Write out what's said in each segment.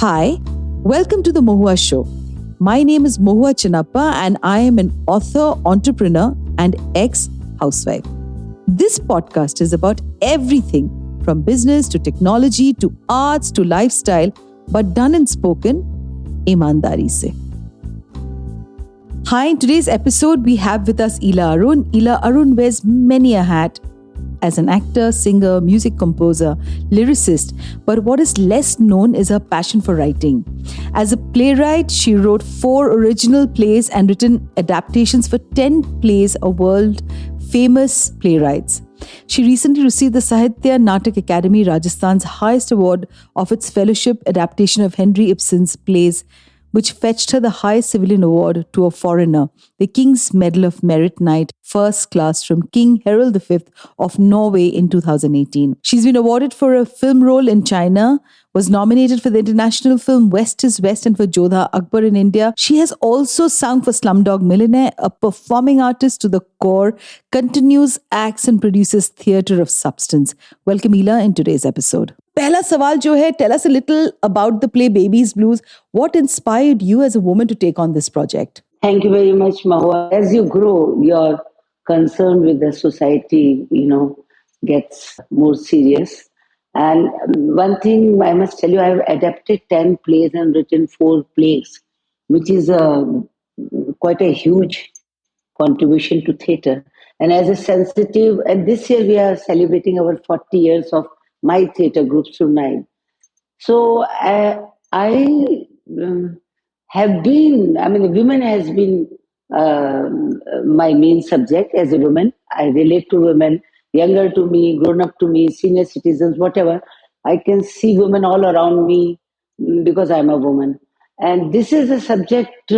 Hi, welcome to the Mohua show. My name is Mohua Chinappa and I am an author, entrepreneur and ex-housewife. This podcast is about everything from business to technology to arts to lifestyle, but done and spoken ईमानदारी से. Hi, in today's episode, we have with us Ila Arun. Ila Arun wears many a hat as an actor, singer, music composer, lyricist, but what is less known is her passion for writing. As a playwright, she wrote 4 original plays and written adaptations for 10 plays of world-famous playwrights. She recently received the Sahitya Natak Academy, Rajasthan's highest award of its fellowship adaptation of Henry Ibsen's plays, which fetched her the highest civilian award to a foreigner, the King's Medal of Merit Knight, first class from King Harold V of Norway in 2018. She's been awarded for a film role in China, was nominated for the international film West is West and for Jodha Akbar in India. She has also sung for Slumdog Millionaire, a performing artist to the core, continues, acts and produces theatre of substance. Welcome Ila in today's episode. पहला सवाल जो है, tell us a little about the play Baby's Blues. What inspired you as a woman to take on this project? Thank you very much, Mohua. As you grow, your concern with the society, gets more serious. And one thing I must tell you, I've adapted 10 plays and written 4 plays, which is quite a huge contribution to theatre. And as a sensitive, and this year we are celebrating our 40 years of my theatre group, Sunai. So I have been, women has been my main subject as a woman. I relate to women, younger to me, grown up to me, senior citizens, whatever. I can see women all around me because I'm a woman. And this is a subject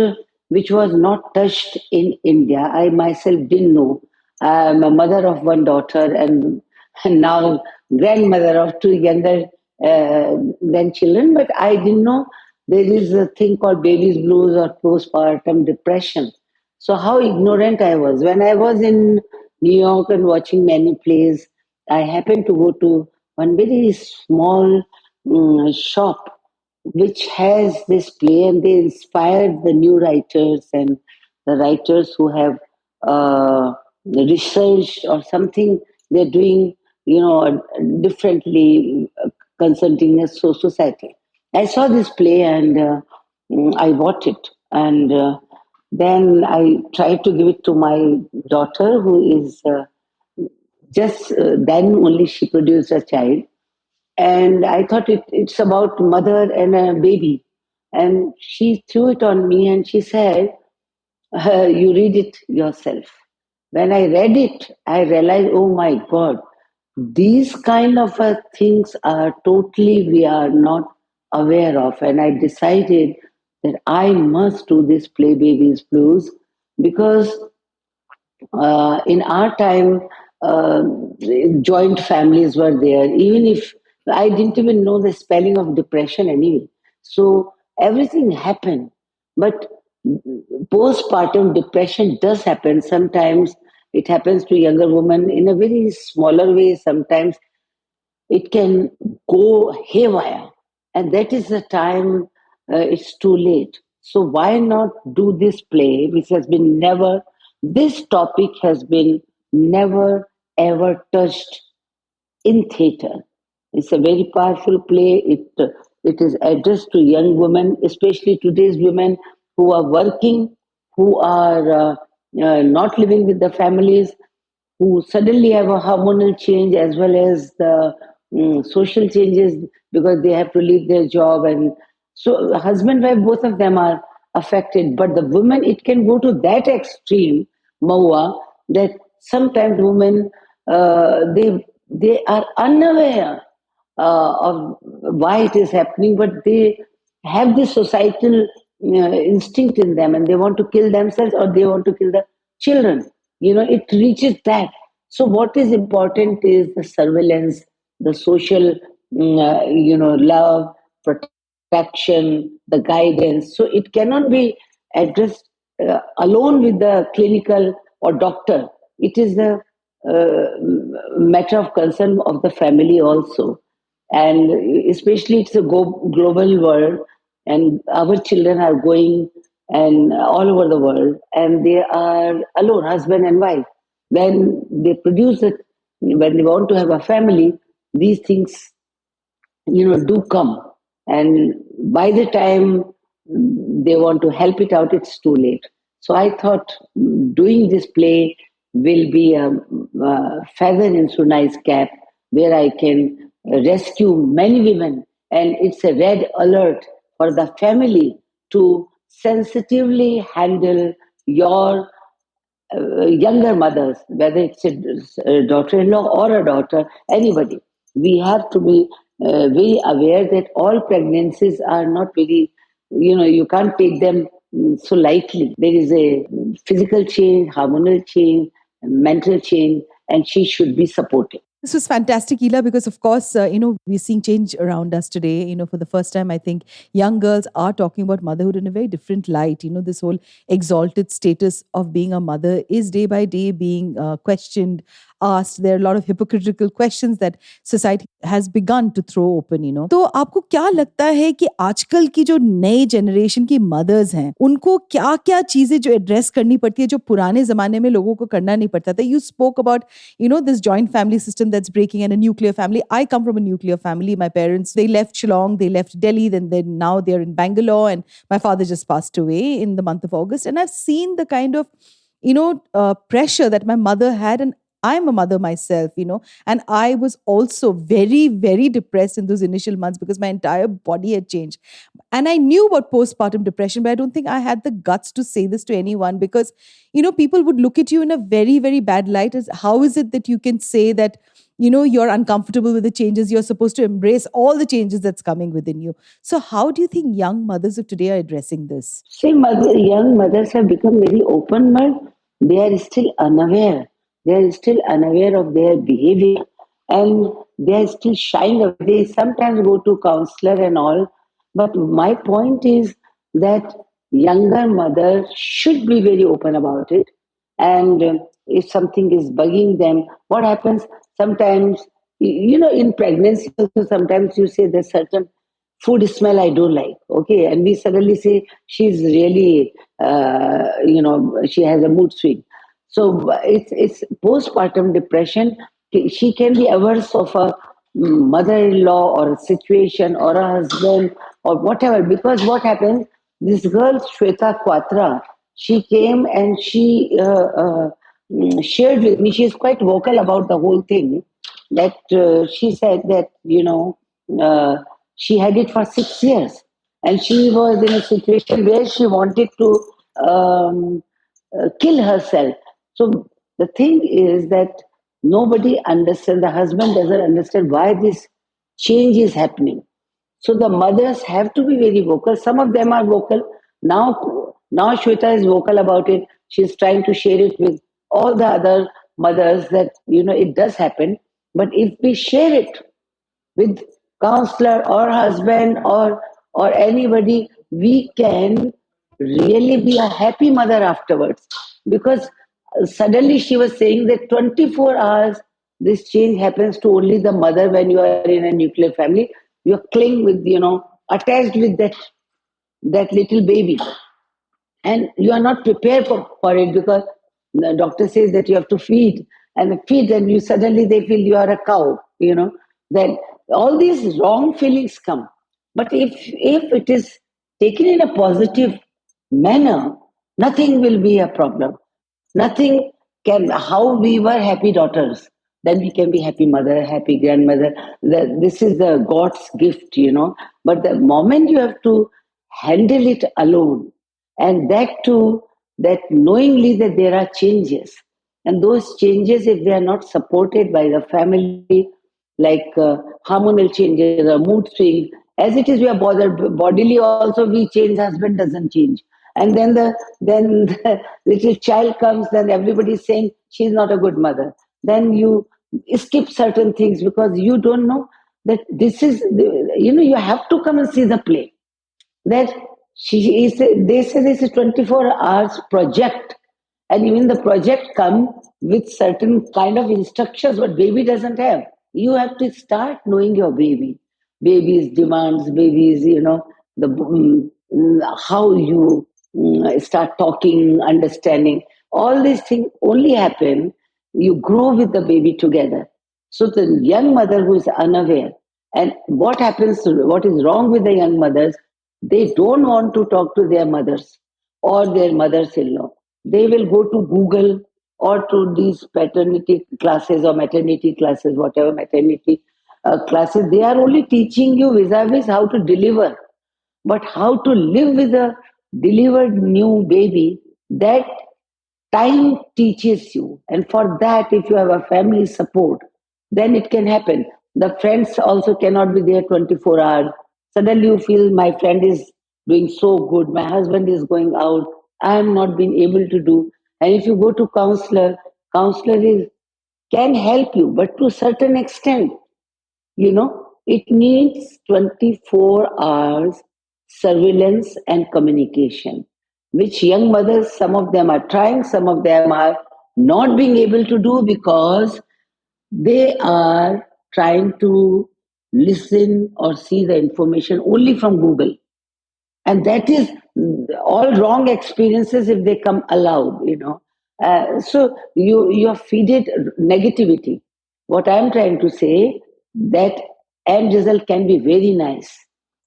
which was not touched in India. I myself didn't know. I'm a mother of 1 daughter and now grandmother of 2 younger grandchildren, but I didn't know there is a thing called baby's blues or postpartum depression. So how ignorant I was. When I was in New York and watching many plays, I happened to go to one very small shop which has this play, and they inspired the new writers and the writers who have researched or something they're doing, differently concerning the society. I saw this play and I bought it. And then I tried to give it to my daughter, who is just then only she produced a child. And I thought it's about mother and a baby. And she threw it on me and she said, you read it yourself. When I read it, I realized, oh my God, these kind of things are totally we are not aware of. And I decided that I must do this play Baby's Blues because in our time, joint families were there. Even if I didn't even know the spelling of depression anyway. So everything happened. But postpartum depression does happen. Sometimes it happens to younger women in a very smaller way. Sometimes it can go haywire. And that is the time it's too late. So why not do this play, which has been never, this topic has been never ever touched in theatre. It's a very powerful play. It is addressed to young women, especially today's women who are working, who are not living with the families, who suddenly have a hormonal change as well as the social changes because they have to leave their job. And so husband, wife, both of them are affected. But the women, it can go to that extreme, Mohua, that sometimes women, they are unaware of why it is happening, but they have this societal instinct in them and they want to kill themselves or they want to kill the children. It reaches that. So what is important is the surveillance, the social, love, protection, the guidance. So it cannot be addressed alone with the clinical or doctor. It is the matter of concern of the family also. And especially it's a global world. and our children are going and all over the world, and they are alone, husband and wife. When they produce it, when they want to have a family, these things do come, and by the time they want to help it out, it's too late. So I thought doing this play will be a feather in Sunai's cap, where I can rescue many women, and it's a red alert for the family to sensitively handle your younger mothers, whether it's a daughter-in-law or a daughter, anybody. We have to be very aware that all pregnancies are not very, you can't take them so lightly. There is a physical change, hormonal change, mental change, and she should be supported. This was fantastic, Ila, because of course, we're seeing change around us today. For the first time, I think young girls are talking about motherhood in a very different light. This whole exalted status of being a mother is day by day being questioned, asked. There are a lot of hypocritical questions that society has begun to throw open. तो आपको क्या लगता है कि आजकल की जो नए जनरेशन की मदर्स हैं, उनको क्या क्या चीजें जो एड्रेस करनी पड़ती है जो पुराने जमाने में लोगों को करना नहीं पड़ता था? You spoke about this joint family system that's breaking and a nuclear family. I come from a nuclear family. My parents, they left Shillong, they left Delhi, then now they're in Bangalore, and my father just passed away in the month of August. And I've seen the kind of pressure that my mother had, and I'm a mother myself, and I was also very, very depressed in those initial months because my entire body had changed. And I knew about postpartum depression, but I don't think I had the guts to say this to anyone because, people would look at you in a very, very bad light as how is it that you can say that, you're uncomfortable with the changes, you're supposed to embrace all the changes that's coming within you. So how do you think young mothers of today are addressing this? See, young mothers have become very open, but they are still unaware. They are still unaware of their behavior, and they are still shying away. They sometimes go to counselor and all, but my point is that younger mothers should be very open about it. And if something is bugging them, what happens sometimes, in pregnancy, also sometimes you say there's certain food smell I don't like. Okay. And we suddenly say she's really, she has a mood swing. So it's postpartum depression. She can be averse of a mother-in-law or a situation or a husband or whatever. Because what happens, this girl Shweta Quatra, she came and she shared with me. She's quite vocal about the whole thing. That she said that she had it for 6 years, and she was in a situation where she wanted to kill herself. So the thing is that nobody understands, the husband doesn't understand why this change is happening. So the mothers have to be very vocal. Some of them are vocal. Now Shweta is vocal about it. She's trying to share it with all the other mothers that, it does happen. But if we share it with counselor or husband or anybody, we can really be a happy mother afterwards. Because suddenly she was saying that 24 hours this change happens to only the mother when you are in a nuclear family. You're cling with, attached with that little baby, and you are not prepared for it because the doctor says that you have to feed and you suddenly they feel you are a cow, then all these wrong feelings come. But if it is taken in a positive manner, nothing will be a problem. Nothing can, how we were happy daughters, then we can be happy mother, happy grandmother. This is the God's gift. But the moment you have to handle it alone, and that too, that knowingly that there are changes, and those changes, if they are not supported by the family, like hormonal changes or mood swing, as it is, we are bothered bodily. Also, we change. Husband doesn't change, and then the little child comes. Then everybody is saying she's not a good mother. Then you skip certain things because you don't know that this is. You have to come and see the play. That she is. They say this is 24 hours project, and even the project come with certain kind of instructions what baby doesn't have. You have to start knowing your baby's demands, baby's how you start talking, understanding. All these things only happen, you grow with the baby together. So the young mother who is unaware, and what happens, what is wrong with the young mothers, they don't want to talk to their mothers or their mothers-in-law. They will go to Google or to these paternity classes or maternity classes, whatever maternity classes. They are only teaching you vis-a-vis how to deliver, but how to live with a delivered new baby, that time teaches you. And for that, if you have a family support, then it can happen. The friends also cannot be there 24 hours. Suddenly you feel my friend is doing so good, my husband is going out, I am not being able to do. And if you go to counselor is can help you, but to a certain extent. It needs 24 hours surveillance and communication, which young mothers, some of them are trying, some of them are not being able to do because they are trying to listen or see the information only from Google. And that is all wrong experiences if they come allowed. So you're feeded negativity. What I'm trying to say, that end result can be very nice.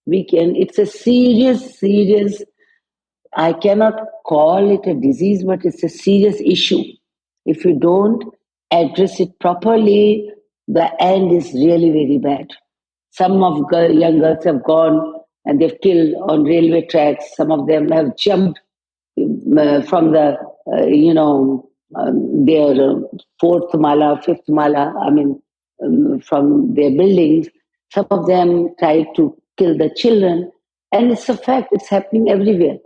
It's a serious, I cannot call it a disease, but it's a serious issue. If you don't address it properly, the end is really very bad. Some of young girls have gone and they've killed on railway tracks. Some of them have jumped from the, their fourth mala, fifth mala, from their buildings. Some of them tried to kill the children. And it's a fact, it's happening everywhere.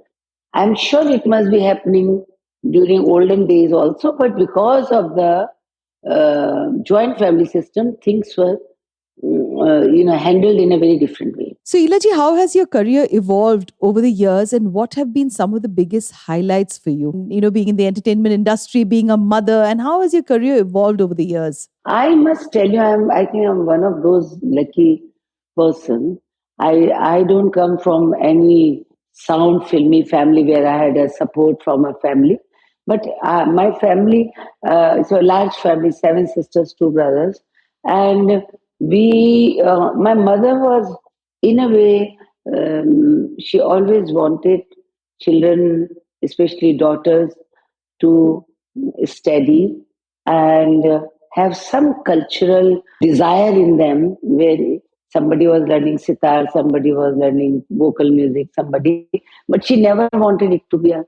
I'm sure it must be happening during olden days also, but because of the joint family system, things were, handled in a very different way. So, Ilaji, how has your career evolved over the years and what have been some of the biggest highlights for you? Being in the entertainment industry, being a mother, and how has your career evolved over the years? I must tell you, I think I'm one of those lucky person. I don't come from any sound filmy family where I had a support from a family, but my family, it's a large family, seven sisters, two brothers, and my mother was in a way, she always wanted children, especially daughters, to study and have some cultural desire in them, where somebody was learning sitar, somebody was learning vocal music, but she never wanted it to be a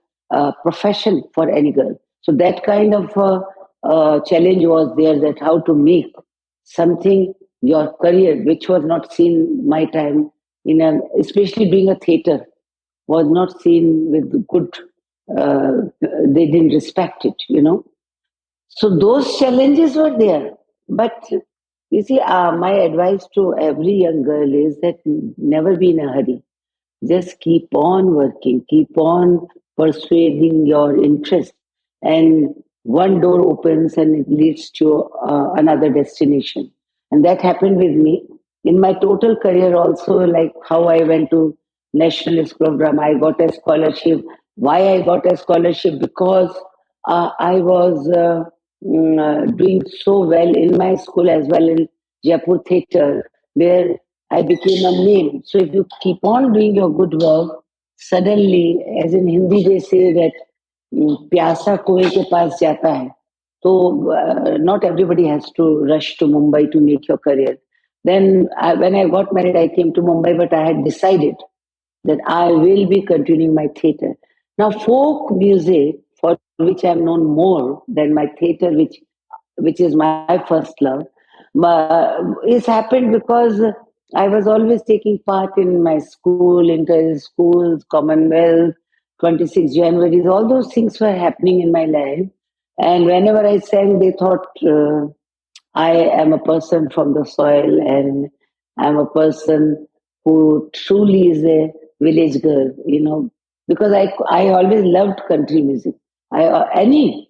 profession for any girl. So that kind of challenge was there, that how to make something your career, which was not seen my time, especially doing a theater, was not seen with good. They didn't respect it. So those challenges were there. But you see, my advice to every young girl is that never be in a hurry. Just keep on working, keep on persuading your interest, and one door opens and it leads to another destination. And that happened with me in my total career also, like how I went to National School of Drama. I got a scholarship. Why I got a scholarship? Because I was doing so well in my school as well in Jaipur Theatre, where I became a name. So if you keep on doing your good work, suddenly, as in Hindi they say that प्यासा कुएं के पास जाता है. So not everybody has to rush to Mumbai to make your career. Then when I got married, I came to Mumbai, but I had decided that I will be continuing my theatre. Now, folk music, for which I am known more than my theatre, which is my first love, is happened because I was always taking part in my school, inter schools, Commonwealth, 26 Januaries, all those things were happening in my life. And whenever I sang, they thought I am a person from the soil and I'm a person who truly is a village girl, because I always loved country music. Any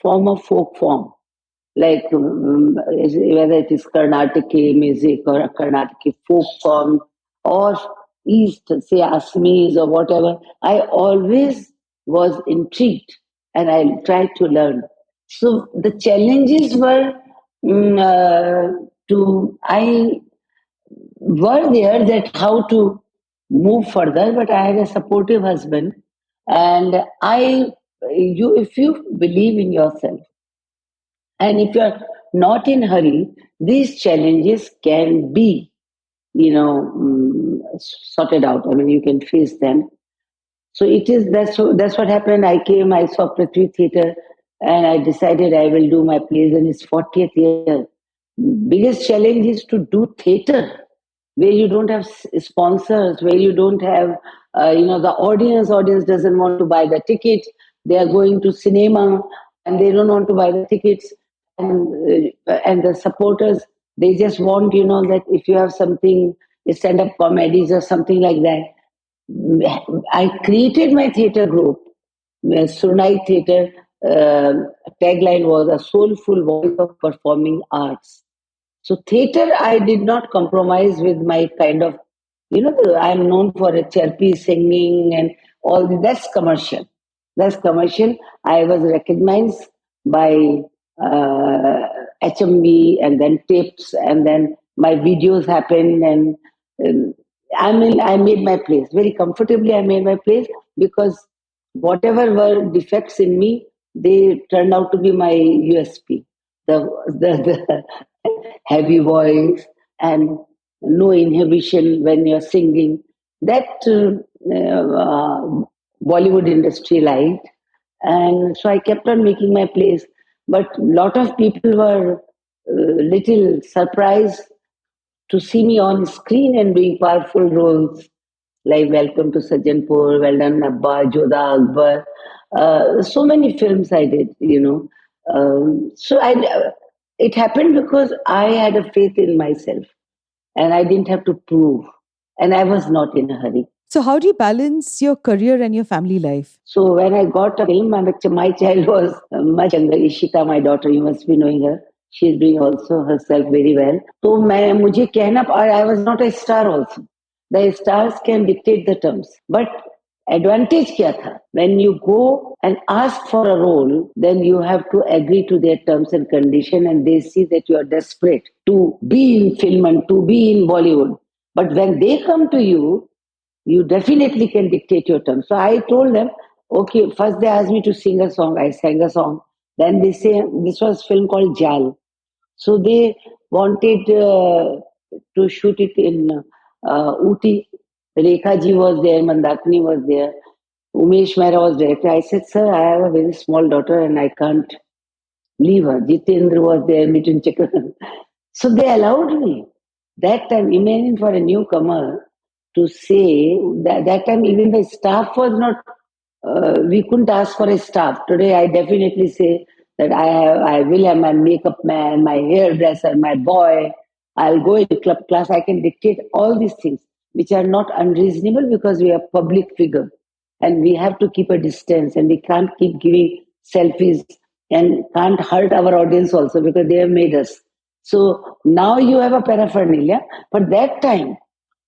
form of folk form, like whether it is Carnatic music or a Carnatic folk form or East, say Assamese or whatever, I always was intrigued and I tried to learn. So the challenges were to I were there that how to move further, but I had a supportive husband, and you if you believe in yourself and if you're not in hurry, these challenges can be sorted out. I mean, you can face them. So that's what happened. I came, I saw Prithvi Theatre, and I decided I will do my plays in its 40th year. Biggest challenge is to do theatre where you don't have sponsors, where you don't have, the audience doesn't want to buy the ticket. They are going to cinema and they don't want to buy the tickets. And the supporters, they just want, that if you have something, stand-up comedies or something like that. I created my theatre group. Sunai Theatre tagline was a soulful voice of performing arts. So theatre, I did not compromise with my kind of, I'm known for a chirpy singing and all that's commercial. That's commercial. I was recognized by HMB and then tips and then my videos happened and um, I made my place very comfortably. I made my place because whatever were defects in me, they turned out to be my USP. The heavy voice and no inhibition when you're singing. That Bollywood industry liked, and so I kept on making my place. But lot of people were little surprised to see me on screen and doing powerful roles like Welcome to Sajjanpur, Well Done Abba, Jodha Akbar. So many films I did, it happened because I had a faith in myself and I didn't have to prove. And I was not in a hurry. So, how do you balance your career and your family life? So when I got a film, my child was much younger. Ishita, my daughter, you must be knowing her. She's doing also herself very well. So मुझे कहना, I was not a star also. The stars can dictate the terms. But advantage क्या था? When you go and ask for a role, then you have to agree to their terms and condition and they see that you are desperate to be in film and to be in Bollywood. But when they come to you definitely can dictate your terms. So I told them, okay, first they asked me to sing a song. I sang a song. Then they say, this was a film called Jal. So they wanted to shoot it in Uti. Rekha ji was there, Mandakini was there. Umesh Mehra was director. I said, sir, I have a very small daughter and I can't leave her. Jitendra was there, Mithun Chakran. So they allowed me. That time, imagine for a newcomer to say that time even the staff was not, we couldn't ask for a staff. Today I definitely say that I will have my makeup man, my hairdresser, my boy. I'll go in club class. I can dictate all these things, which are not unreasonable because we are public figure and we have to keep a distance and we can't keep giving selfies and can't hurt our audience also because they have made us. So now you have a paraphernalia, but that time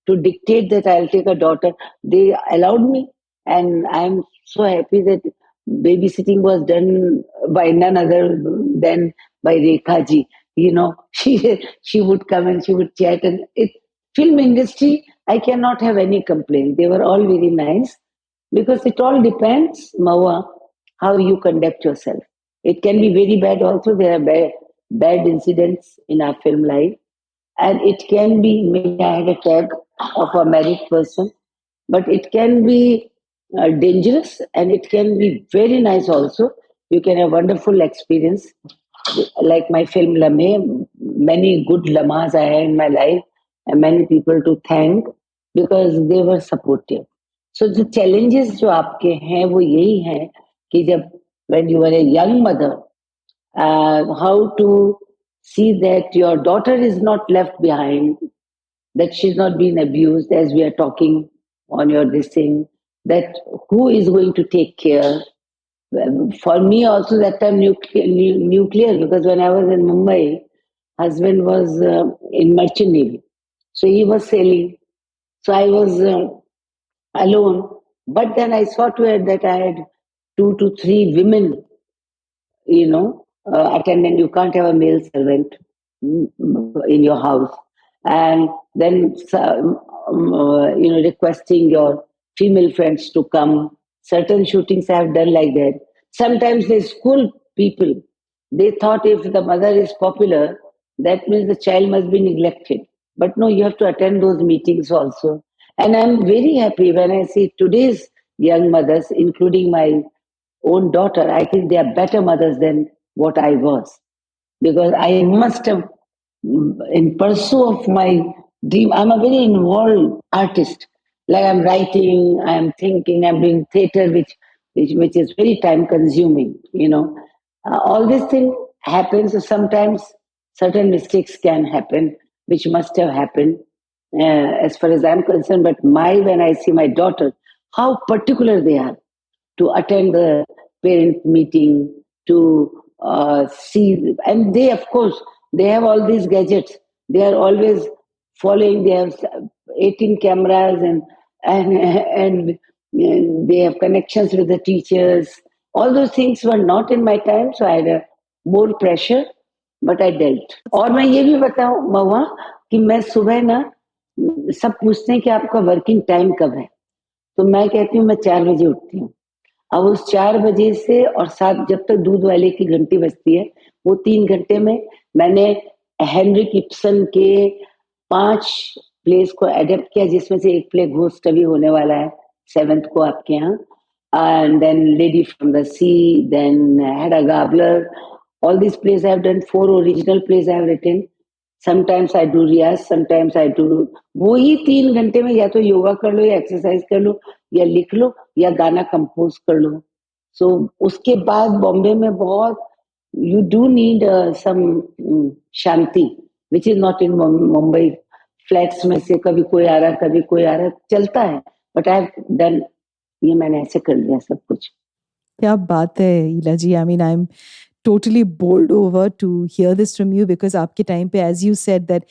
to dictate that I'll take a daughter, they allowed me, and I'm so happy that babysitting was done by none other than by Rekha ji. She would come and she would chat, and film industry, I cannot have any complaint. They were all very nice because it all depends, Mohua, how you conduct yourself. It can be very bad also. There are bad incidents in our film life. And it can be, maybe I had a tag of a married person, but it can be dangerous and it can be very nice also. You can have wonderful experience. Like my film Lame, many good lamas I had in my life and many people to thank because they were supportive. So the challenges जो आपके हैं वो यही हैं कि जब when you were a young mother, how to see that your daughter is not left behind, that she's not being abused as we are talking on your this thing, that who is going to take care. For me also that time nuclear because when I was in Mumbai, husband was in merchant navy. So he was sailing. So I was alone. But then I saw to it that I had 2 to 3 women, attendant. You can't have a male servant in your house. And then, requesting your female friends to come. Certain shootings I have done like that. Sometimes the school people, they thought if the mother is popular, that means the child must be neglected. But no, you have to attend those meetings also. And I'm very happy when I see today's young mothers, including my own daughter. I think they are better mothers than what I was, because I must have, in pursuit of my dream, I'm a very involved artist. Like I'm writing, I'm thinking, I'm doing theater, which is very time consuming. All this thing happens. So sometimes certain mistakes can happen, which must have happened, as far as I'm concerned. But when I see my daughter, how particular they are to attend the parent meeting, to see, and they, of course, they have all these gadgets. They are always following. They have 18 cameras, and they have connections with the teachers. All those things were not in my time, so I had more pressure, but I dealt. और मैं ये भी बताऊं महुआ कि मैं सुबह ना, सब पूछते हैं कि आपका वर्किंग टाइम कब है, तो मैं कहती हूँ मैं 4 बजे उठती हूँ। अब उस 4 बजे से और 7, जब तक दूध वाले की घंटी बजती है, वो 3 घंटे में मैंने हेनरी किप्सन के 5 प्लेस को एडेप्ट किया, जिसमें से एक प्ले घोस्ट अभी होने वाला है 7th को आपके यहाँ, and then lady from the sea, then Hedda Gabler. All these plays I have done, 4 original plays I have written. Sometimes I do रियाज, समटाइम्स आई डू, वो ही 3 घंटे में या तो योगा कर लो, या एक्सरसाइज कर लो, या लिख लो, या गाना कंपोज कर लो. सो उसके बाद बॉम्बे में बहुत, यू डू नीड सम शांति, which is not in Mumbai. Flats में से कभी कोई आ रहा, कभी कोई आ रहा, चलता है. बट आई हैव डन, ये मैंने ऐसे कर लिया सब कुछ. क्या बात है ईला जी. I mean, I'm totally bowled over to hear this from you, because aapke time pe, as you said, that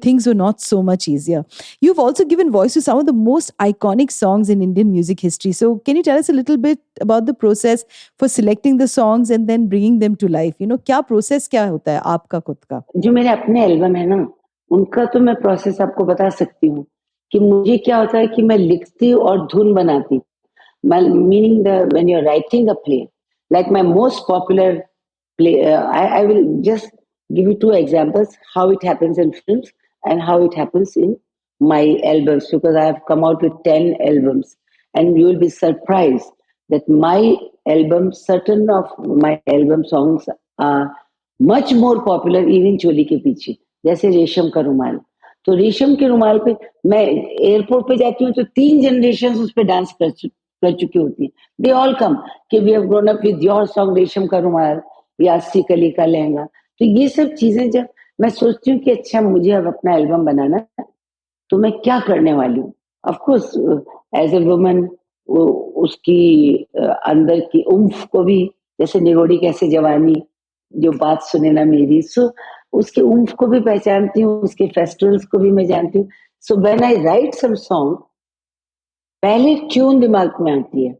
things were not so much easier. You've also given voice to some of the most iconic songs in Indian music history. So can you tell us a little bit about the process for selecting the songs and then bringing them to life? क्या process क्या होता है आपका खुद का? जो मेरे अपने एल्बम है ना, उनका तो मैं प्रोसेस आपको बता सकती हूँ कि मुझे क्या होता है कि मैं लिखती और धुन बनाती. Meaning, when you're writing a play, like my most popular play, I will just give you 2 examples how it happens in films and how it happens in my albums, because I have come out with 10 albums, and you will be surprised that my albums, certain of my album songs are much more popular even चोली के पीछे. जैसे रेशम का रुमाल, तो रेशम के रुमाल पे मैं एयरपोर्ट पे जाती हूँ तो 3 जनरेशन उस पे डांस कर चुकी होती है. दे ऑल कम कि we have grown up with your song Resham ka रुमाल या अस्सी कली का लहंगा. तो ये सब चीजें जब मैं सोचती हूँ कि अच्छा मुझे अब अपना एल्बम बनाना है, तो मैं क्या करने वाली हूँ. Of course as a woman उसकी अंदर की उम्फ को भी, जैसे निगोड़ी कैसे जवानी, जो बात सुने ना मेरी, सो उसके उम्फ को भी पहचानती हूँ, उसके फेस्टिवल्स को भी मैं जानती हूँ. So when I write some song, पहले ट्यून दिमाग में आती है,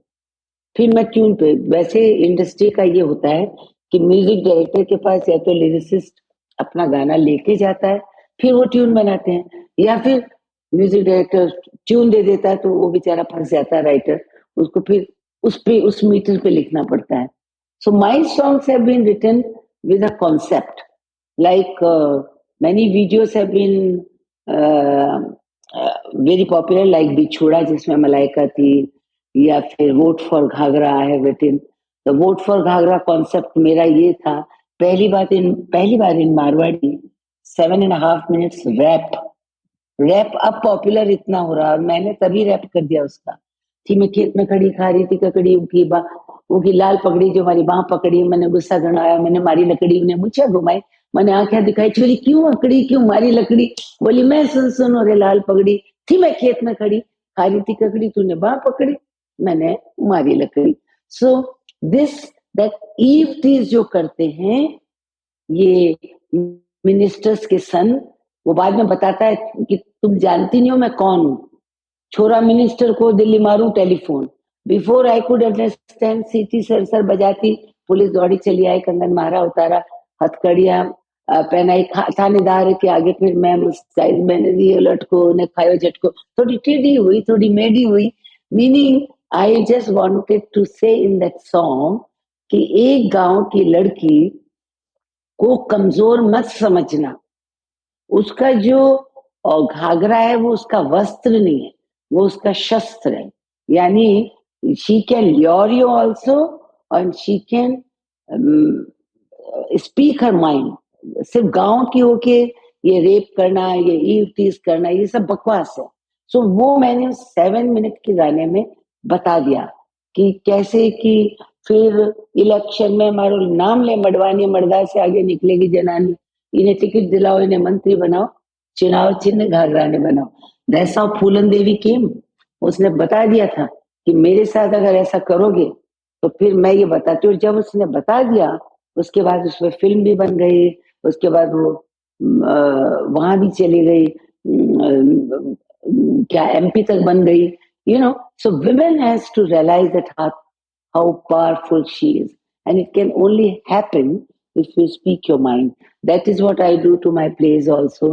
फिर मैं ट्यून पे. वैसे इंडस्ट्री का ये होता है कि म्यूजिक डायरेक्टर के पास या तो लिरिसिस्ट अपना गाना लेके जाता है, फिर वो ट्यून बनाते हैं, या फिर म्यूजिक डायरेक्टर ट्यून दे देता है, तो वो बेचारा फंस जाता है राइटर, उसको फिर उस मीटर पे लिखना पड़ता है. So my songs have been written with a concept, like many videos have been very popular, like Bichhoda जिसमें मलाइका थी, या फिर vote for Ghaghra. I have written the vote for Ghaghra. Concept मेरा ये था, पहली बार इन मारवाड़ी 7.5 minutes रैप अब पॉपुलर इतना हो रहा, और मैंने तभी रैप कर दिया उसका. थी मैं खेत में खड़ी, खा रही थी ककड़ी, उनकी लाल पगड़ी जो हमारी बाह पकड़ी, मैंने गुस्सा गणाया, मैंने मारी लकड़ी, उन्हें मुझे घुमाई, मैंने आंखें दिखाई, छोरी क्यों अकड़ी, क्यों मारी लकड़ी, बोली मैं सुन और लाल पगड़ी. थी मैं खेत में खड़ी, खा रही थी ककड़ी, तूने बाह पकड़ी, मैंने मारी लकड़ी. So this that eve tease जो करते हैं ये मिनिस्टर्स के सन, वो बाद में बताता है कि तुम जानती नहीं हो मैं कौन हूं, छोरा मिनिस्टर को दिल्ली मारू telephone, before I could understand सीटी सर बजाती, पुलिस दौड़ी चली आई, कंगन मारा उतारा, हथकड़ियां पहनाई, थानेदार के आगे फिर मैं मुस्काई, मैंने दिए लटको ने खायो झटको, थोड़ी टेढ़ी हुई थोड़ी मेढ़ी हुई, meaning I just wanted to say in that song कि एक गांव की लड़की को कमजोर मत समझना, उसका जो घाघरा है वो उसका वस्त्र नहीं है, वो उसका शस्त्र है, यानी she can lure you also and she can speak her mind. सिर्फ गांव की होके ये रेप करना, ये ईव टीज करना, ये सब बकवास है। सो वो मैंने 7 मिनट के गाने में बता दिया कि कैसे कि फिर इलेक्शन में हमारो नाम ले मडवानी, मर्दा से आगे निकलेगी जनानी, इन्हें टिकट दिलाओ, इन्हें मंत्री बनाओ, चुनाव चिन्ह घाघराने बनाओ। दैट्स हाउ फूलन देवी केम। उसने बता दिया था कि मेरे साथ अगर ऐसा करोगे तो फिर मैं ये बताती हूँ। जब उसने बता दिया उसके बाद उसमें फिल्म भी बन गई, उसके बाद वो वहां भी चली गई, क्या एमपी तक बन गई, you know. So women has to realize that how powerful she is, and it can only happen if you speak your mind. That is what I do to my plays also.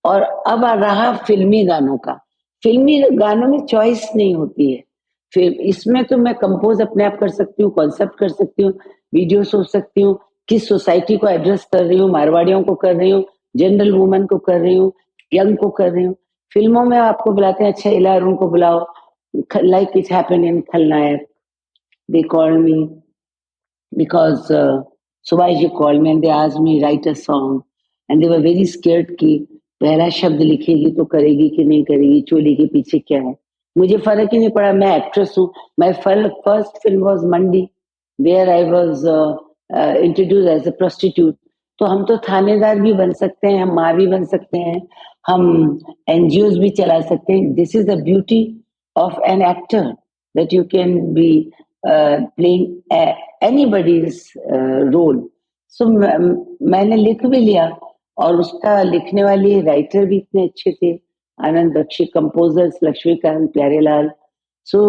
और अब आ रहा फिल्मी गानों का, फिल्मी गानों में choice नहीं होती है। फिर इसमें तो मैं कंपोज अपने आप कर सकती हूँ, कॉन्सेप्ट कर सकती हूँ, वीडियो सोच सकती हूँ, किस सोसाइटी को एड्रेस कर रही हूँ, मारवाड़ियों को कर रही हूँ, जनरल वुमन को कर रही हूँ, यंग को कर रही हूँ। फिल्मों में आपको बुलाते हैं, अच्छा इला अरुण को बुलाओ, लाइक इट हैपेंड इन खलनायक, they called me because Subhashji called me and they asked me write a song, and they were very scared कि पहला शब्द लिखेगी तो करेगी कि नहीं करेगी, चोली के पीछे क्या है। मुझे फर्क ही नहीं पड़ा, मैं एक्ट्रेस हूँ। My first film was Mandi, where I was introduce as a prostitute. तो हम तो थानेदार भी बन सकते हैं, हम माँ भी बन सकते हैं, हम एनजीओज भी चला सकते हैं। This is the beauty of an actor, that you can be playing anybody's role. So मैंने लिख भी लिया, और उसका लिखने वाली राइटर भी इतने अच्छे थे, Anand Bakshi, composers Laxmikant Pyarelal. So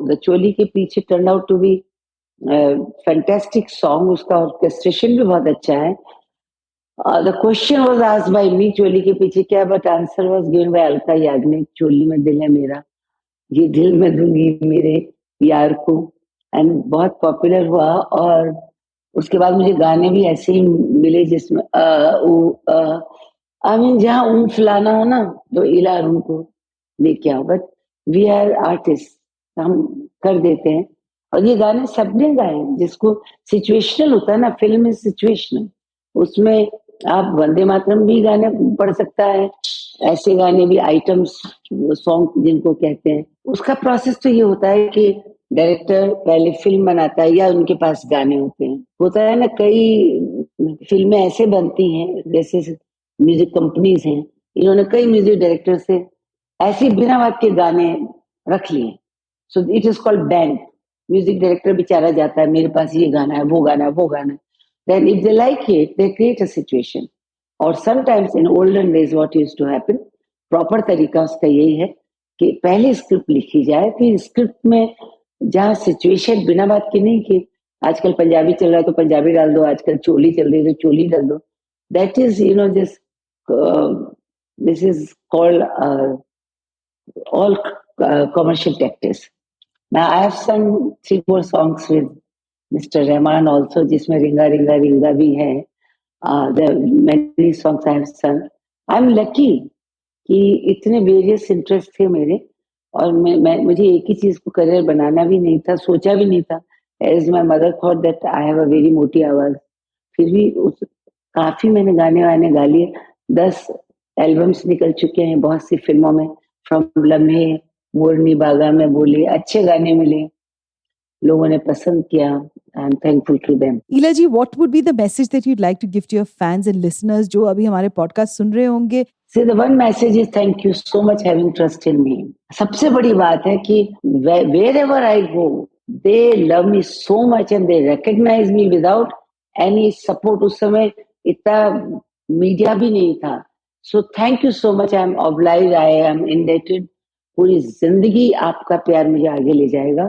the Choli के Peeche turn out to be fantastic song, उसका ऑर्केस्ट्रेशन भी बहुत अच्छा है। The question was asked by me, चोली के पीछे क्या, but answer was given by Alka Yagnik, चोली में दिल है मेरा, ये दिल में दूंगी मेरे यार को, एंड बहुत पॉपुलर हुआ। और उसके बाद मुझे गाने भी ऐसे ही मिले जिसमें आई मीन जहाँ फलाना हो ना तो इला अरुण को लेके आओ, बट वी आर आर्टिस्ट, हम कर देते हैं। और ये गाने सबने गाए, जिसको सिचुएशनल होता है ना, फिल्म इज सिचुएशनल, उसमें आप वंदे मातरम भी गाने पढ़ सकता है, ऐसे गाने भी, आइटम्स सॉन्ग जिनको कहते हैं। उसका प्रोसेस तो ये होता है कि डायरेक्टर पहले फिल्म बनाता है या उनके पास गाने होते हैं। होता है ना, कई फिल्में ऐसे बनती हैं, जैसे म्यूजिक कंपनीज हैं, इन्होंने कई म्यूजिक डायरेक्टर से ऐसे बिना बात के गाने रख लिए। So it is called bank. Music director बेचारा जाता है, मेरे पास ये गाना है, वो गाना है, वो गाना है। Then if they like it, they create a situation. और sometimes in olden days what used to happen, proper तरीका उसका यही है कि पहले स्क्रिप्ट लिखी जाए, फिर स्क्रिप्ट में जहाँ सिचुएशन बिना बात की नहीं, कि आजकल पंजाबी चल रहा है तो पंजाबी डाल दो, आजकल चोली चल रही है तो चोली डाल दो। That is you know this is called all commercial tactics. Now I have sung 3-4 songs with Mr. Rahman also, जिसमें रिंगा रिंगा रिंगा भी है। There are many songs I have sung. I'm lucky कि इतने वेरियस इंटरेस्ट थे मेरे, और मुझे एक ही चीज को करियर बनाना भी नहीं था, सोचा भी नहीं था। As my mother thought that I have a very मोटी आवाज, फिर भी काफी मैंने गाने वाने गा लिए। 10 एल्बम्स निकल चुके हैं बहुत सी फिल्मों में, फ्रॉम लम्हे, मोरनी बागा में बोले, अच्छे गाने मिले, लोगों ने पसंद किया। I am thankful to them. Ila ji, what would be the message that you'd like to give to your fans and listeners जो अभी हमारे पॉडकास्ट सुन रहे होंगे? See, the one message is thank you so much having trust in me. सबसे बड़ी बात है कि wherever I go, they love me so much and they recognize me without any support. उस समय इतना मीडिया भी नहीं था. So thank you so much. I am obliged. I am indebted पूरी जिंदगी आपका प्यार मुझे आगे ले जाएगा।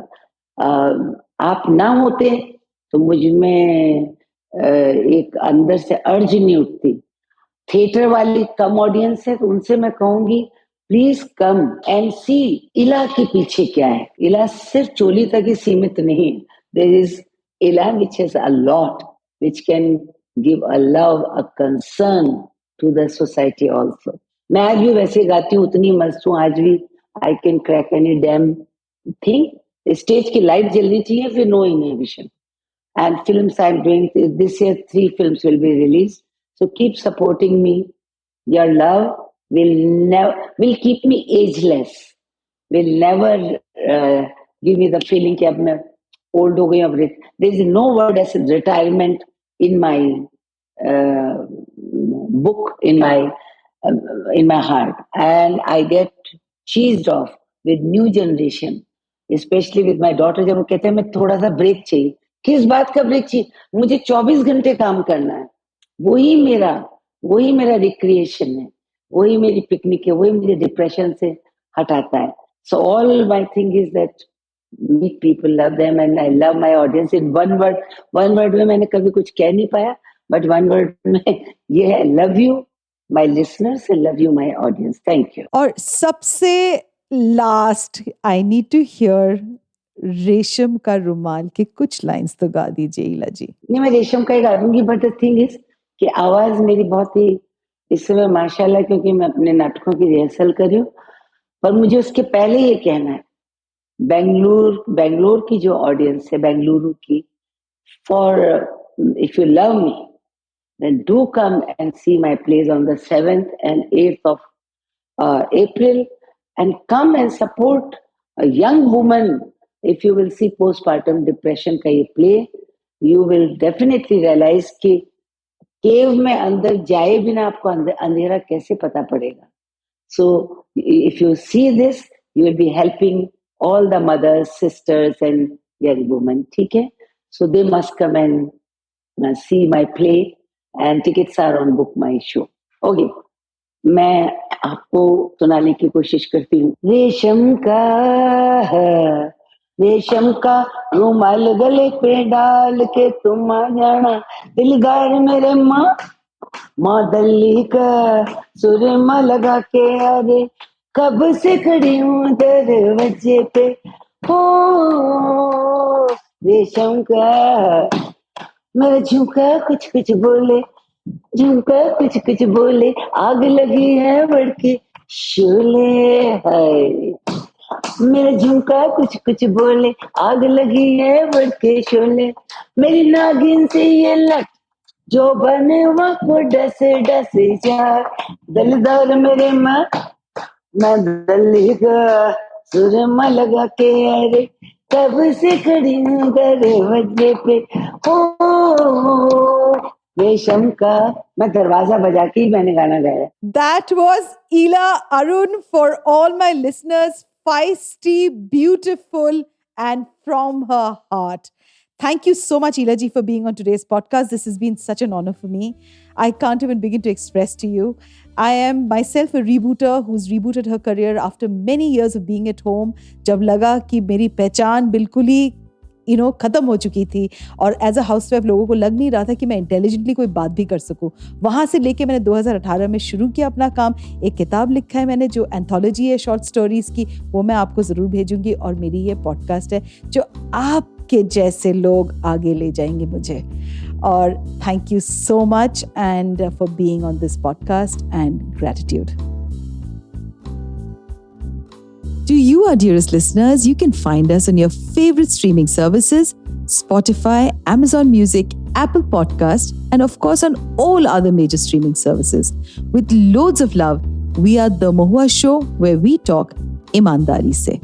आप ना होते तो मुझ में एक अंदर से अर्ज नहीं उठती। थिएटर वाली कम ऑडियंस है तो उनसे मैं कहूंगी प्लीज कम एंड सी इला के पीछे क्या है। इला सिर्फ चोली तक ही सीमित नहीं है। There is Ila which is a lot which can give a love a concern to the society also. मैं आज भी वैसे गाती हूँ, उतनी मस्त हूँ आज भी। I can crack any damn thing. Stage की लाइट जलनी चाहिए, फिर no inhibition. And films I'm doing this year, 3 films will be released. So keep supporting me. Your love will keep me ageless. Will never give me the feeling कि अब मैं old हो गई अब। There is no word as retirement in my book, in my heart, and I get cheesed off with new generation, especially with my daughter. जब वो कहते हैं मैं थोड़ा सा ब्रेक चाहिए, किस बात का ब्रेक चाहिए? मुझे 24 घंटे काम करना है। वही मेरा वही मेरा रिक्रिएशन है, वही मेरी पिकनिक है, वही मुझे डिप्रेशन से हटाता है। So all my thing is that meet people, love them, and I love my audience. In one word में मैंने कभी कुछ कह नहीं पाया, but one word में ये है, love you my listeners and love you my audience. Thank you. और सबसे last I need to hear Resham ka रुमाल के कुछ लाइंस तो गा दीजिए इला जी। नहीं, मैं रेशम का ही गा दूंगी, बट द थिंग इज कि आवाज मेरी बहुत ही इस समय माशाल्लाह, क्योंकि मैं अपने नाटकों की रिहर्सल कर रही हूँ। पर मुझे उसके पहले ये कहना है, बेंगलुरु की जो ऑडियंस है, बेंगलुरु की, for if you love me then do come and see my plays on the 7th and 8th of April, and come and support a young woman. If you will see postpartum depression का ये play, you will definitely realize कि केव में अंदर जाए बिना आपको अंधेरा कैसे पता पड़ेगा. So if you see this, you will be helping all the mothers, sisters and young women. ठीक है? So they must come and see my play, and tickets are on Book My Show. Okay, मैं आपको सुनाने की कोशिश करती हूँ. रेशम का रुमाल गले पे डाल के तुम आ जाना, दिलदार मेरे माँ दल्ली का सुरमा लगा के, अरे कब से खड़ी हूँ दरवाजे पे, हो रेशम का मेरा झुमका कुछ कुछ बोले, झुमका कुछ कुछ बोले, आग लगी है बड़के शोले है। मेरा झुमका कुछ कुछ बोले, आग लगी है बड़के शोले, मेरी नागिन से ये लट जो बने वहाँ को डस डस जा, दलदार मेरे माँ मैं दल्ली का सुरमा लगा के, अरे कब से खड़ी हूँ दरवाजे पे, हो रेशम का। मैं दरवाजा बजा के ही मैंने गाना गाया. That was Ila Arun. For all my listeners, feisty, beautiful, and from her heart. Thank you so much, Ila ji, for being on today's podcast. This has been such an honor for me. I can't even begin to express to you. I am myself a rebooter who's rebooted her career after many years of being at home. जब लगा कि मेरी पहचान बिल्कुल ही खत्म हो चुकी थी और एज अ हाउसवाइफ लोगों को लग नहीं रहा था कि मैं इंटेलिजेंटली कोई बात भी कर सकूं, वहां से लेके मैंने 2018 में शुरू किया अपना काम. एक किताब लिखा है मैंने जो एंथोलॉजी है शॉर्ट स्टोरीज की, वो मैं आपको ज़रूर भेजूंगी. और मेरी ये पॉडकास्ट है जो आपके जैसे लोग आगे ले जाएंगे मुझे. और thank you so much and for being on this podcast and gratitude. To you, our dearest listeners, you can find us on your favorite streaming services, Spotify, Amazon Music, Apple Podcast, and of course on all other major streaming services. With loads of love, we are The Mohua Show, where we talk ईमानदारी से.